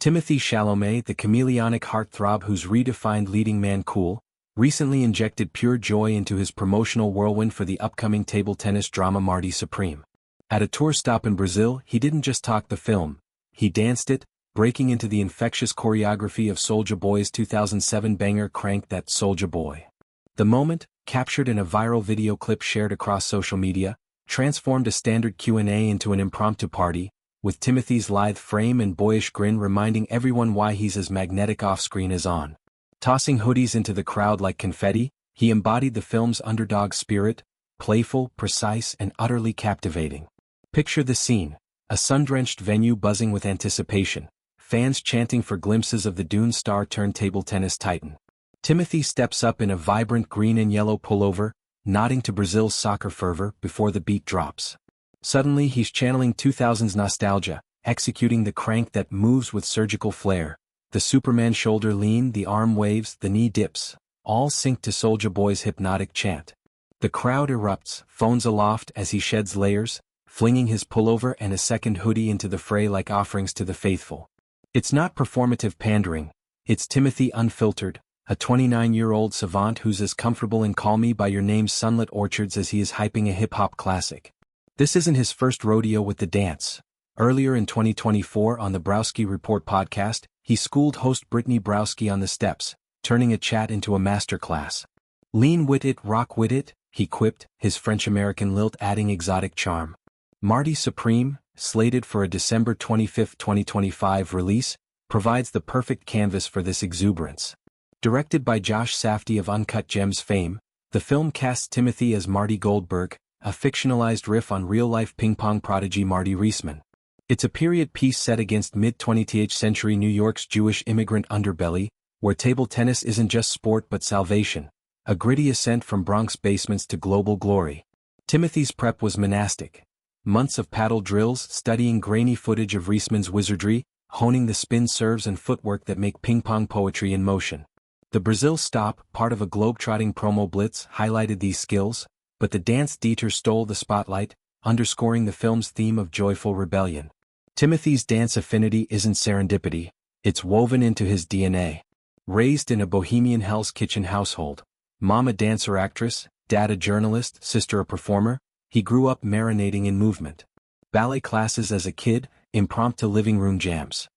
Timothée Chalamet, the chameleonic heartthrob who's redefined leading man cool, recently injected pure joy into his promotional whirlwind for the upcoming table tennis drama Marty Supreme. At a tour stop in Brazil, he didn't just talk the film, he danced it, breaking into the infectious choreography of Soulja Boy's 2007 banger Crank That Soulja Boy. The moment, captured in a viral video clip shared across social media, transformed a standard Q&A into an impromptu party, with Timothee's lithe frame and boyish grin reminding everyone why he's as magnetic off-screen as on. Tossing hoodies into the crowd like confetti, he embodied the film's underdog spirit, playful, precise, and utterly captivating. Picture the scene, a sun-drenched venue buzzing with anticipation, fans chanting for glimpses of the Dune star turned table tennis titan. Timothée steps up in a vibrant green and yellow pullover, nodding to Brazil's soccer fervor before the beat drops. Suddenly he's channeling 2000s nostalgia, executing the crank that moves with surgical flair. The Superman shoulder lean, the arm waves, the knee dips, all sync to Soulja Boy's hypnotic chant. The crowd erupts, phones aloft as he sheds layers, flinging his pullover and a second hoodie into the fray like offerings to the faithful. It's not performative pandering, it's Timothée unfiltered, a 29-year-old savant who's as comfortable in Call Me by Your Name's sunlit orchards as he is hyping a hip-hop classic. This isn't his first rodeo with the dance. Earlier in 2024 on the Broski Report podcast, he schooled host Brittany Broski on the steps, turning a chat into a masterclass. Lean with it, rock with it, he quipped, his French-American lilt adding exotic charm. Marty Supreme, slated for a December 25, 2025 release, provides the perfect canvas for this exuberance. Directed by Josh Safdie of Uncut Gems fame, the film casts Timothée as Marty Goldberg, a fictionalized riff on real-life ping-pong prodigy Marty Reisman. It's a period piece set against mid-20th century New York's Jewish immigrant underbelly, where table tennis isn't just sport but salvation, a gritty ascent from Bronx basements to global glory. Timothée's prep was monastic. Months of paddle drills, studying grainy footage of Reisman's wizardry, honing the spin serves and footwork that make ping-pong poetry in motion. The Brazil stop, part of a globe-trotting promo blitz, highlighted these skills, but the dance detour stole the spotlight, underscoring the film's theme of joyful rebellion. Timothée's dance affinity isn't serendipity, it's woven into his DNA. Raised in a bohemian Hell's Kitchen household, mom a dancer-actress, dad a journalist, sister a performer, he grew up marinating in movement. Ballet classes as a kid, impromptu living room jams.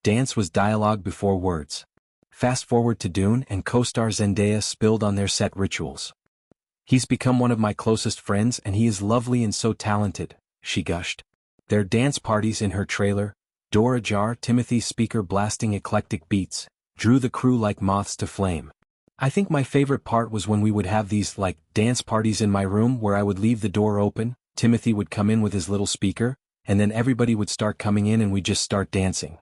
Dance was dialogue before words. Fast forward to Dune and co-star Zendaya spilled on their set rituals. He's become one of my closest friends and he is lovely and so talented, she gushed. Their dance parties in her trailer, door ajar, Timothée's speaker blasting eclectic beats, drew the crew like moths to flame. I think my favorite part was when we would have these, dance parties in my room where I would leave the door open, Timothée would come in with his little speaker, and then everybody would start coming in and we'd just start dancing.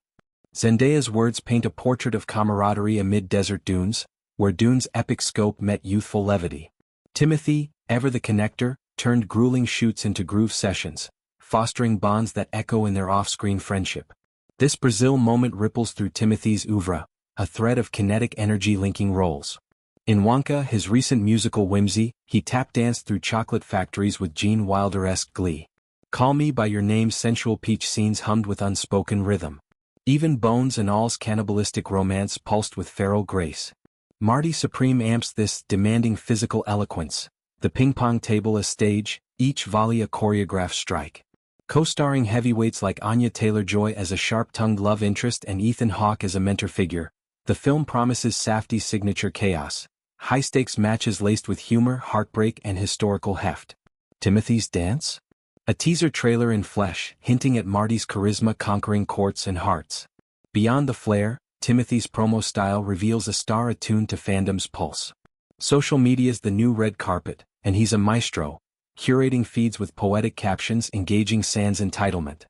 Zendaya's words paint a portrait of camaraderie amid desert dunes, where Dune's epic scope met youthful levity. Timothée, ever the connector, turned grueling shoots into groove sessions, fostering bonds that echo in their off-screen friendship. This Brazil moment ripples through Timothée's oeuvre, a thread of kinetic energy linking roles. In Wonka, his recent musical whimsy, he tap-danced through chocolate factories with Gene Wilder-esque glee. Call Me by Your Name's sensual peach scenes hummed with unspoken rhythm. Even Bones and All's cannibalistic romance pulsed with feral grace. Marty Supreme amps this, demanding physical eloquence, the ping-pong table a stage, each volley a choreographed strike. Co-starring heavyweights like Anya Taylor-Joy as a sharp-tongued love interest and Ethan Hawke as a mentor figure, the film promises Safdie's signature chaos, high-stakes matches laced with humor, heartbreak, and historical heft. Timothée's dance? A teaser trailer in flesh, hinting at Marty's charisma conquering courts and hearts. Beyond the flair, Timothée's promo style reveals a star attuned to fandom's pulse. Social media's the new red carpet, and he's a maestro, curating feeds with poetic captions engaging sans entitlement.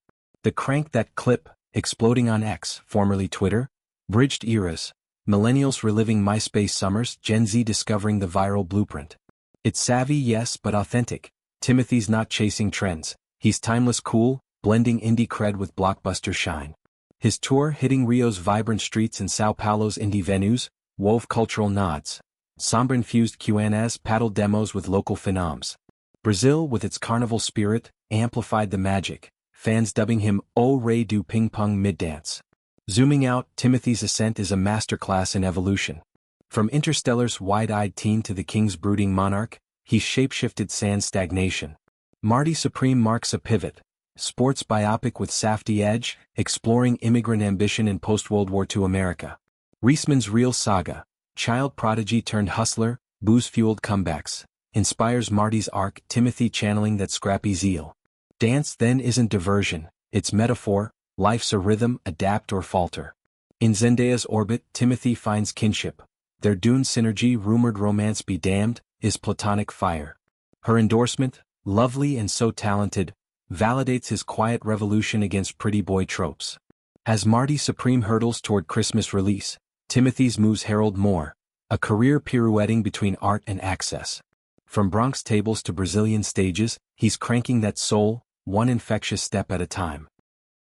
The Crank That clip, exploding on X, formerly Twitter, bridged eras, millennials reliving MySpace summers, Gen Z discovering the viral blueprint. It's savvy, yes, but authentic. Timothée's not chasing trends, he's timeless cool, blending indie cred with blockbuster shine. His tour hitting Rio's vibrant streets and Sao Paulo's indie venues, wove cultural nods. Samba-infused Q&As paddled demos with local phenoms. Brazil, with its carnival spirit, amplified the magic, fans dubbing him O Rei do Ping Pong mid-dance. Zooming out, Timothy's ascent is a masterclass in evolution. From Interstellar's wide-eyed teen to the King's brooding monarch, he's shapeshifted sans stagnation. Marty Supreme marks a pivot. Sports biopic with safety edge, exploring immigrant ambition in post-World War II America. Reisman's real saga, child prodigy turned hustler, booze-fueled comebacks, inspires Marty's arc, Timothée channeling that scrappy zeal. Dance then isn't diversion, it's metaphor, life's a rhythm, adapt or falter. In Zendaya's orbit, Timothée finds kinship. Their Dune synergy, rumored romance be damned, is platonic fire. Her endorsement, lovely and so talented, validates his quiet revolution against pretty boy tropes. As Marty Supreme hurdles toward Christmas release, Timothy's moves herald more, a career pirouetting between art and access. From Bronx tables to Brazilian stages, he's cranking that soul, one infectious step at a time.